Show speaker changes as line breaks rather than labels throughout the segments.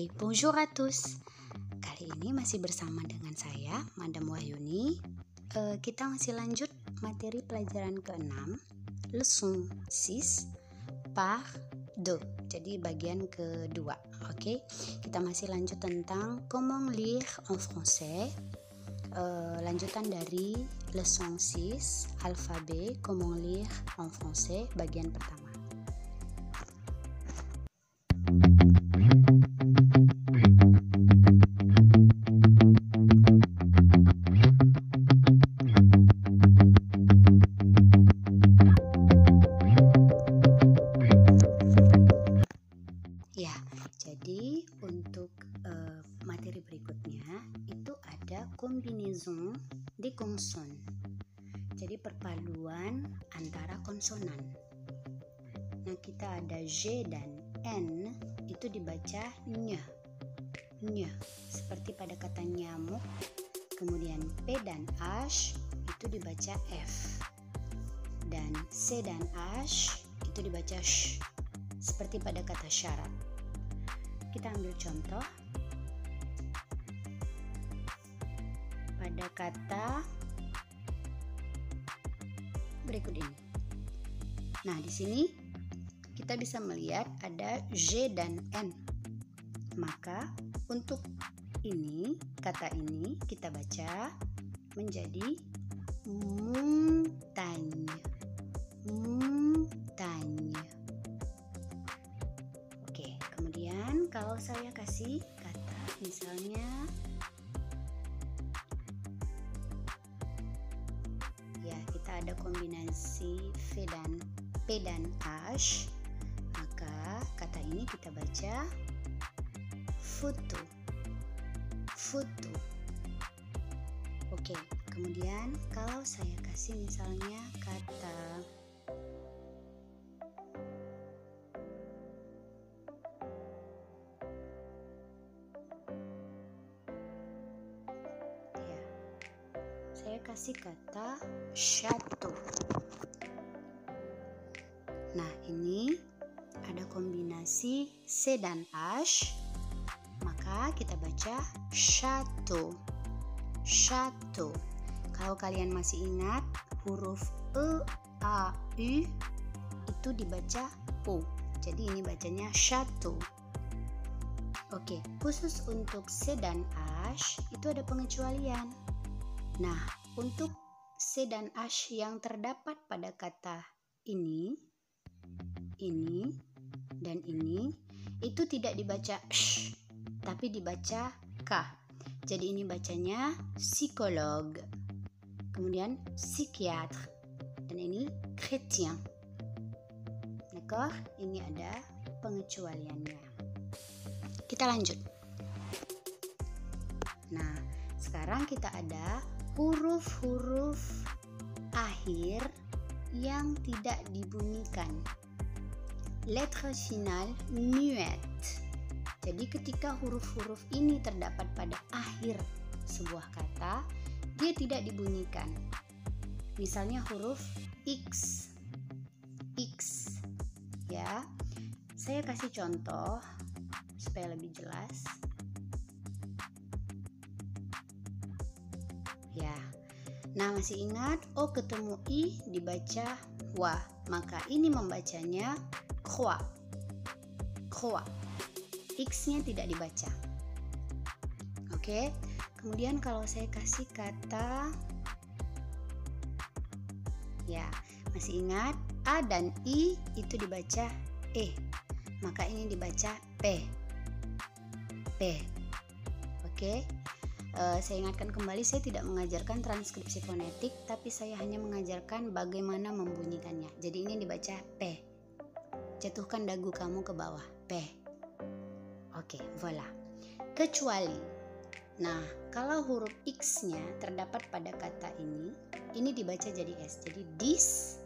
Bonjour à tous. Kali ini masih bersama dengan saya, Madam Wahyuni. Kita masih lanjut materi pelajaran ke-6, leçon 6, part 2. Jadi bagian kedua. Oke, kita masih lanjut tentang comment lire en français. Lanjutan dari leçon 6, alphabet, comment lire en français, bagian pertama. Ya, jadi untuk materi berikutnya itu ada combinaison des consonnes. Jadi perpaduan antara konsonan. Nah, kita ada G dan N itu dibaca ny, seperti pada kata nyamuk. Kemudian P dan H itu dibaca F, dan C dan H itu dibaca sh, seperti pada kata syarat. Kita ambil contoh pada kata berikut ini. Nah, di sini kita bisa melihat ada G dan N. Maka untuk ini, kata ini kita baca menjadi montagne. Oke, kemudian kalau saya kasih kata misalnya ya, kita ada kombinasi P dan H, maka kata ini kita baca foto. Oke, kemudian kalau saya kasih misalnya kata ya, saya kasih kata chateau. Nah, ini ada kombinasi C dan H, maka kita baca chateau. Kalau kalian masih ingat, huruf E, A, U itu dibaca O. Jadi ini bacanya chateau. Oke, khusus untuk C dan H itu ada pengecualian. Nah, untuk C dan H yang terdapat pada kata ini, dan ini, itu tidak dibaca sh, tapi dibaca k. Jadi ini bacanya psikolog, kemudian psikiater, dan ini chrétien. D'accord? Ini ada pengecualiannya. Kita lanjut. Nah, sekarang kita ada huruf-huruf akhir yang tidak dibunyikan. Lettre finale muette. Jadi ketika huruf-huruf ini terdapat pada akhir sebuah kata, dia tidak dibunyikan. Misalnya huruf X. Ya. Saya kasih contoh supaya lebih jelas. Ya. Nah, masih ingat O ketemu I dibaca wa, maka ini membacanya croix. X-nya tidak dibaca. Oke. Kemudian kalau saya kasih kata ya, masih ingat A dan I itu dibaca E, maka ini dibaca P. Oke. Saya ingatkan kembali, saya tidak mengajarkan transkripsi fonetik, tapi saya hanya mengajarkan bagaimana membunyikannya. Jadi ini dibaca P. Jatuhkan dagu kamu ke bawah. P. Oke, voilà. Kecuali, nah, kalau huruf X-nya terdapat pada kata ini dibaca jadi S. Jadi dis,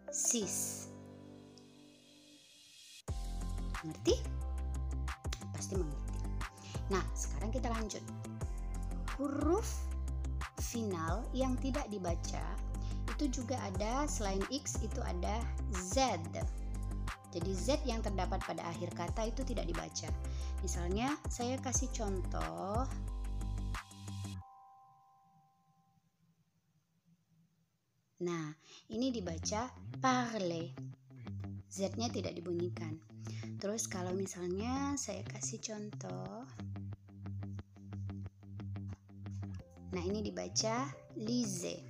sis. Mengerti? Pasti mengerti. Nah, sekarang kita lanjut. Huruf final yang tidak dibaca itu juga ada, selain X itu ada Z. Jadi Z yang terdapat pada akhir kata itu tidak dibaca. Misalnya saya kasih contoh. Nah, ini dibaca parler. Z-nya tidak dibunyikan. Terus kalau misalnya saya kasih contoh. Nah, ini dibaca lisez.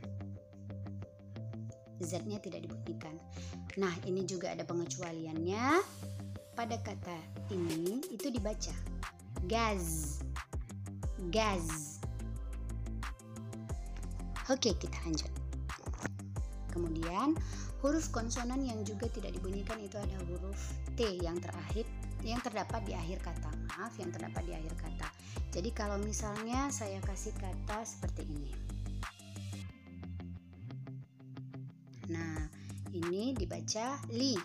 Z-nya tidak dibunyikan. Nah, ini juga ada pengecualiannya. Pada kata ini itu dibaca gaz. Gaz. Oke, kita lanjut. Kemudian huruf konsonan yang juga tidak dibunyikan itu ada huruf T yang terdapat di akhir kata. Maaf, yang terdapat di akhir kata. Jadi kalau misalnya saya kasih kata seperti ini. Nah, ini dibaca li.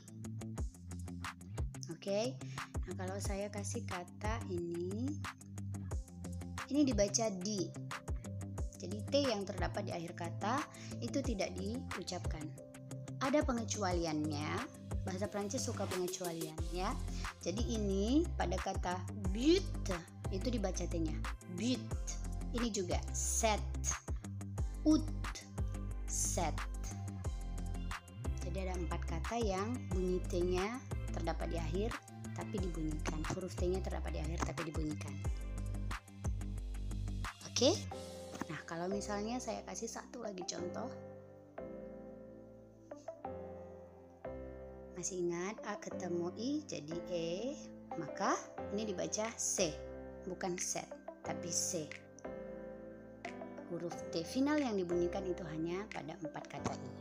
Oke. Nah, kalau saya kasih kata ini dibaca di. Jadi T yang terdapat di akhir kata itu tidak diucapkan. Ada pengecualiannya. Bahasa Prancis suka pengecualian ya. Jadi ini pada kata but itu dibaca T-nya. But. Ini juga set. Ut. Set. Jadi ada 4 kata yang bunyi T-nya terdapat di akhir tapi dibunyikan. Huruf T-nya terdapat di akhir tapi dibunyikan. Oke? Nah, kalau misalnya saya kasih satu lagi contoh. Masih ingat A ketemu I jadi E, maka ini dibaca C, bukan set, tapi C. Huruf T final yang dibunyikan itu hanya pada 4 kata ini.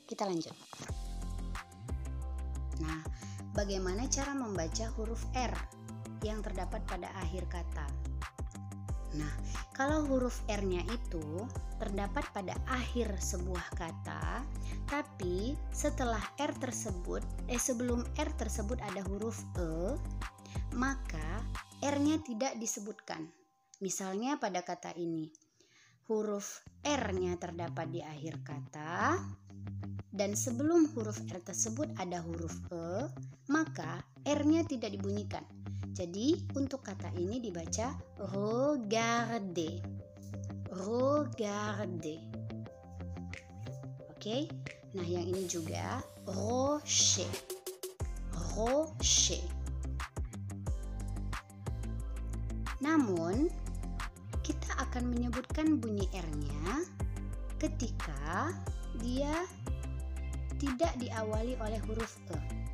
Kita lanjut. Nah, bagaimana cara membaca huruf R yang terdapat pada akhir kata? Nah, kalau huruf R-nya itu terdapat pada akhir sebuah kata, tapi setelah R tersebut, sebelum R tersebut ada huruf E, maka R-nya tidak disebutkan. Misalnya pada kata ini, huruf R-nya terdapat di akhir kata, dan sebelum huruf R tersebut ada huruf E, maka R-nya tidak dibunyikan. Jadi untuk kata ini dibaca regarder. Regarder. Oke. Nah, yang ini juga rocher. Rocher. Namun kita akan menyebutkan bunyi R-nya ketika dia tidak diawali oleh huruf E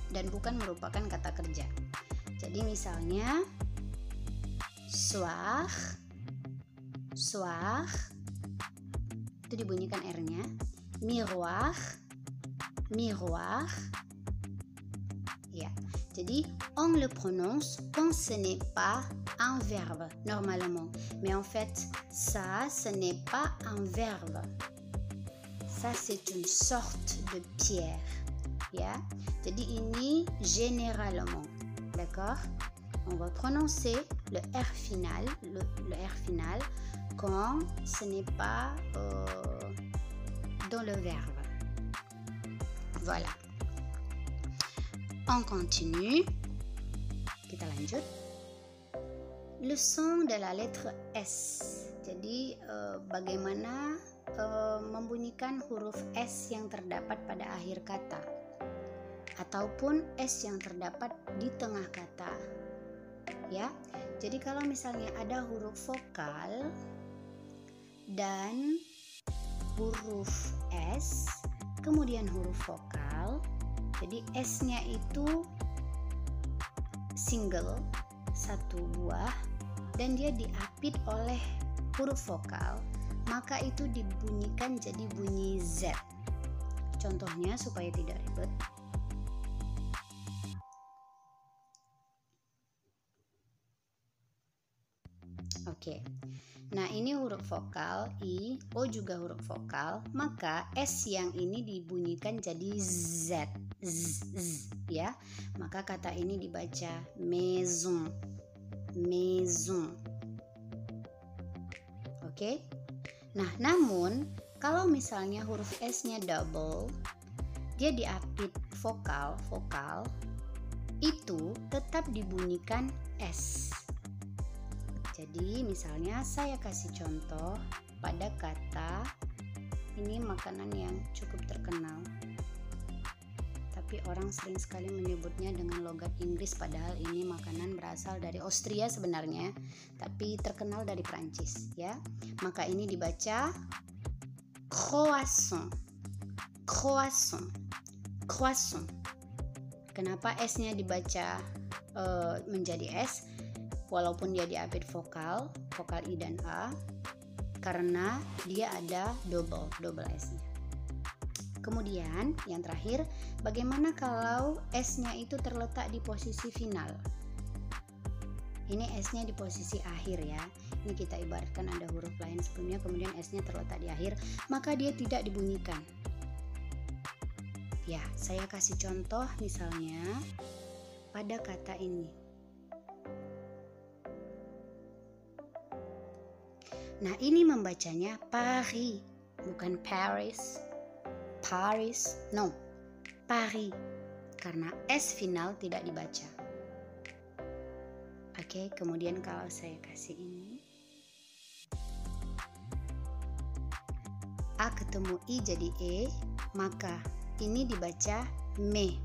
dan bukan merupakan kata kerja. Jadi misalnya soir, soir itu dibunyikan R-nya. Miroir, miroir. Ya. Jadi on le prononce quand ce n'est pas un verbe normalement. Mais en fait, ça ce n'est pas un verbe. Ça c'est une sorte de pierre. Ya. Jadi ini généralement. D'accord? On va prononcer le R final, le R final quand ce n'est pas dans le verbe. Voilà. On continue. Kita lanjut. Le son de la lettre S. Jadi bagaimana membunyikan huruf S yang terdapat pada akhir kata ataupun S yang terdapat di tengah kata. Ya. Jadi kalau misalnya ada huruf vokal dan huruf S, kemudian huruf vokal, jadi S-nya itu single, satu buah, dan dia diapit oleh huruf vokal, maka itu dibunyikan jadi bunyi Z. Contohnya supaya tidak ribet. Oke. Nah, ini huruf vokal I, O juga huruf vokal, maka S yang ini dibunyikan jadi Z. Z, ya. Maka kata ini dibaca maison. Maison. Oke. Nah, namun kalau misalnya huruf S-nya double dia diapit vokal itu tetap dibunyikan S. Jadi misalnya saya kasih contoh pada kata, ini makanan yang cukup terkenal, tapi orang sering sekali menyebutnya dengan logat Inggris, padahal ini makanan berasal dari Austria sebenarnya, tapi terkenal dari Prancis ya. Maka ini dibaca croissant. Kenapa S-nya dibaca menjadi S walaupun dia diapit vokal I dan A? Karena dia ada double S-nya. Kemudian yang terakhir, bagaimana kalau S-nya itu terletak di posisi final? Ini S-nya di posisi akhir ya. Ini kita ibaratkan ada huruf lain sebelumnya, kemudian S-nya terletak di akhir, maka dia tidak dibunyikan. Ya, saya kasih contoh misalnya pada kata ini. Nah, ini membacanya Paris, bukan Paris. No, Paris. Karena S final tidak dibaca. Oke, kemudian kalau saya kasih ini, A ketemu I jadi E, maka ini dibaca me,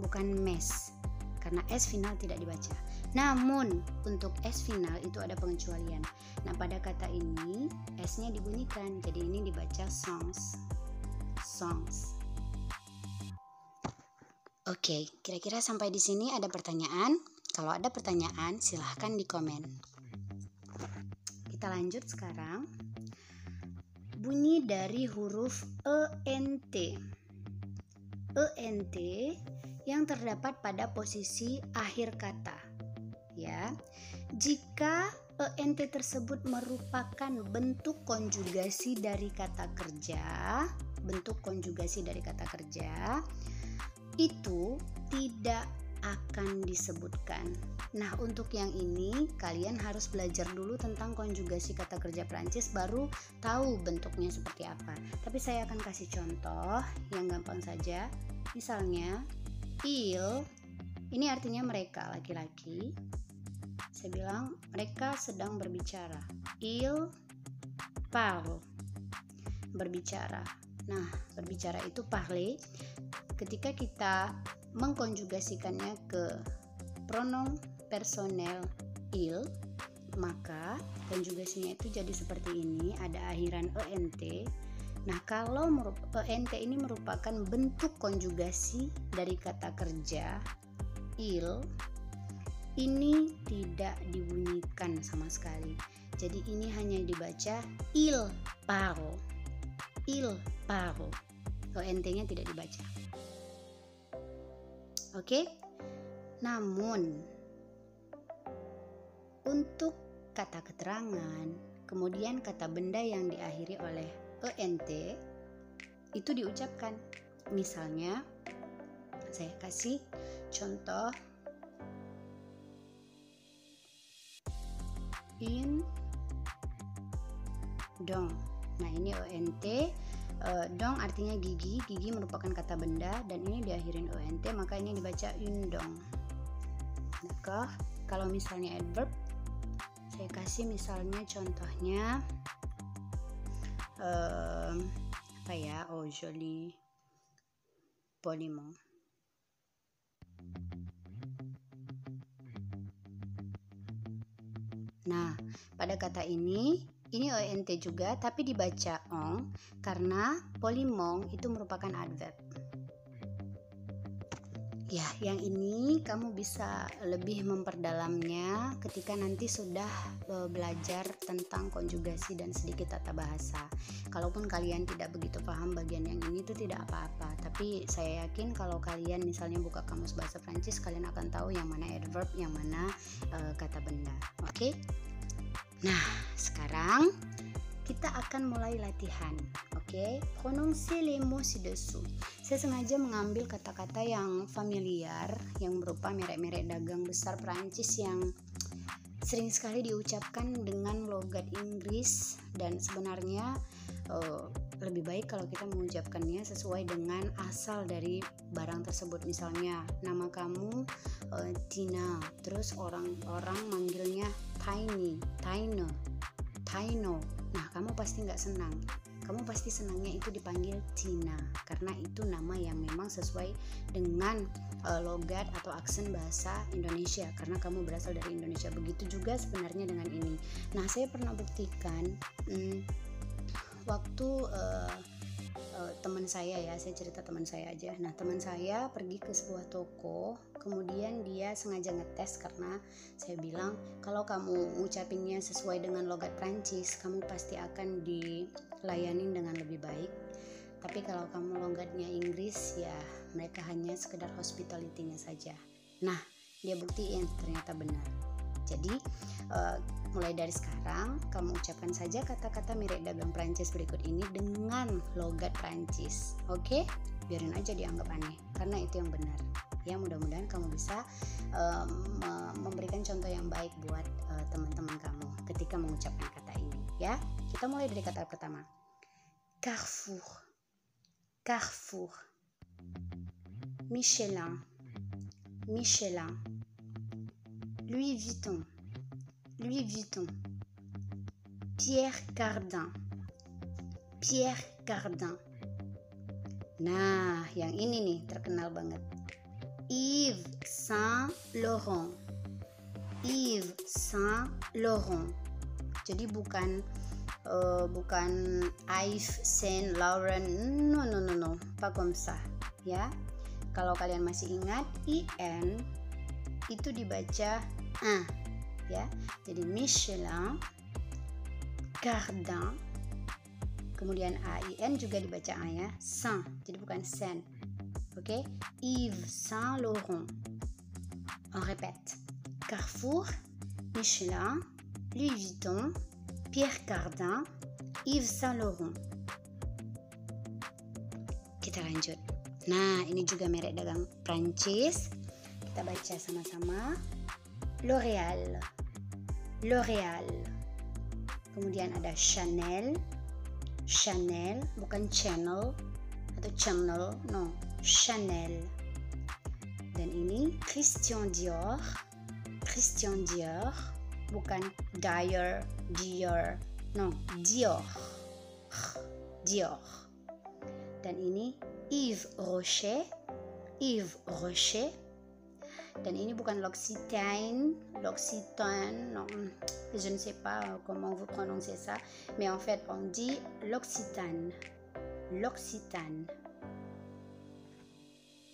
bukan mes. Karena S final tidak dibaca. Namun untuk S final itu ada pengecualian. Nah, pada kata ini S-nya dibunyikan, jadi ini dibaca songs. Oke, kira-kira sampai di sini ada pertanyaan? Kalau ada pertanyaan silahkan di komen. Kita lanjut sekarang. Bunyi dari huruf ENT. ENT yang terdapat pada posisi akhir kata. Ya, jika ENT tersebut merupakan bentuk konjugasi dari kata kerja, itu tidak akan disebutkan. Nah, untuk yang ini kalian harus belajar dulu tentang konjugasi kata kerja Prancis, baru tahu bentuknya seperti apa. Tapi saya akan kasih contoh yang gampang saja. Misalnya, il, ini artinya mereka, laki-laki. Saya bilang mereka sedang berbicara. Il parle, berbicara. Nah, berbicara itu parler. Ketika kita mengkonjugasikannya ke pronom personel il, maka konjugasinya itu jadi seperti ini, ada akhiran ENT. Nah, kalau ENT ini merupakan bentuk konjugasi dari kata kerja il, ini tidak dibunyikan sama sekali. Jadi ini hanya dibaca il parle. ENT-nya tidak dibaca. Oke? Namun untuk kata keterangan, kemudian kata benda yang diakhiri oleh ENT itu diucapkan. Misalnya saya kasih contoh in dong. Nah, ini ENT. Dong artinya gigi merupakan kata benda dan ini diakhirin ENT, maka ini dibaca undong. Maka kalau misalnya adverb, saya kasih misalnya contohnya joli poliment. Nah, pada kata ini ENT juga, tapi dibaca ong karena poliment itu merupakan adverb. Ya, yang ini kamu bisa lebih memperdalamnya ketika nanti sudah belajar tentang konjugasi dan sedikit tata bahasa. Kalaupun kalian tidak begitu paham bagian yang ini, itu tidak apa-apa. Tapi saya yakin kalau kalian misalnya buka kamus bahasa Prancis, kalian akan tahu yang mana adverb, yang mana kata benda. Oke? Nah, sekarang kita akan mulai latihan. Oke? Prononcer les mots ci-dessous. Saya sengaja mengambil kata-kata yang familiar, yang berupa merek-merek dagang besar Prancis yang sering sekali diucapkan dengan logat Inggris, dan sebenarnya lebih baik kalau kita mengucapkannya sesuai dengan asal dari barang tersebut. Misalnya nama kamu Tina, terus orang-orang manggilnya Tiny, Tino. Nah, kamu pasti nggak senang. Kamu pasti senangnya itu dipanggil Tina, karena itu nama yang memang sesuai dengan logat atau aksen bahasa Indonesia, karena kamu berasal dari Indonesia. Begitu juga sebenarnya dengan ini. Nah, saya pernah buktikan waktu teman saya, ya, saya cerita teman saya aja. Nah, teman saya pergi ke sebuah toko, kemudian dia sengaja ngetes karena saya bilang kalau kamu ngucapinnya sesuai dengan logat Prancis, kamu pasti akan dilayanin dengan lebih baik. Tapi kalau kamu logatnya Inggris, ya mereka hanya sekedar hospitality-nya saja. Nah, dia buktiin ternyata benar. Jadi mulai dari sekarang kamu ucapkan saja kata-kata mirip dagang Prancis berikut ini dengan logat Prancis. Oke? Biarin aja dianggap aneh, karena itu yang benar. Ya, mudah-mudahan kamu bisa memberikan contoh yang baik buat teman-teman kamu ketika mengucapkan kata ini. Ya, kita mulai dari kata pertama. Carrefour, Carrefour. Michelin, Michelin. Louis Vuitton, Louis Vuitton. Pierre Cardin, Pierre Cardin. Nah, yang ini nih terkenal banget. Yves Saint Laurent, Yves Saint Laurent. Jadi bukan Yves Saint Laurent, no, pas comme ça, ya. Kalau kalian masih ingat, IN itu dibaca ya. Jadi Michelin, Cardin, kemudian AIN juga dibaca A, ya. Saint, jadi bukan Saint. Oke, Yves Saint Laurent. On répète. Carrefour, Michelin, Louis Vuitton, Pierre Cardin, Yves Saint Laurent. Kita lanjut. Nah, ini juga merek dagang Prancis. Kita baca sama-sama. L'Oréal, L'Oréal. Kemudian ada Chanel, Chanel, bukan channel atau channel, no, Chanel. Dan ini Christian Dior, Christian Dior, bukan Dior, no, Dior, Dior. Dan ini Yves Rocher, Yves Rocher. Dan ini bukan L'Occitane, non, je ne sais pas comment vous prononcez ça, mais en fait on dit L'Occitane, L'Occitane.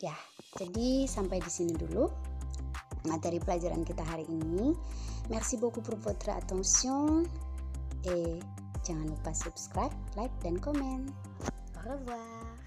Ya, jadi sampai di sini dulu materi pelajaran kita hari ini. Merci beaucoup pour votre attention et jangan lupa subscribe, like dan komen. Au revoir.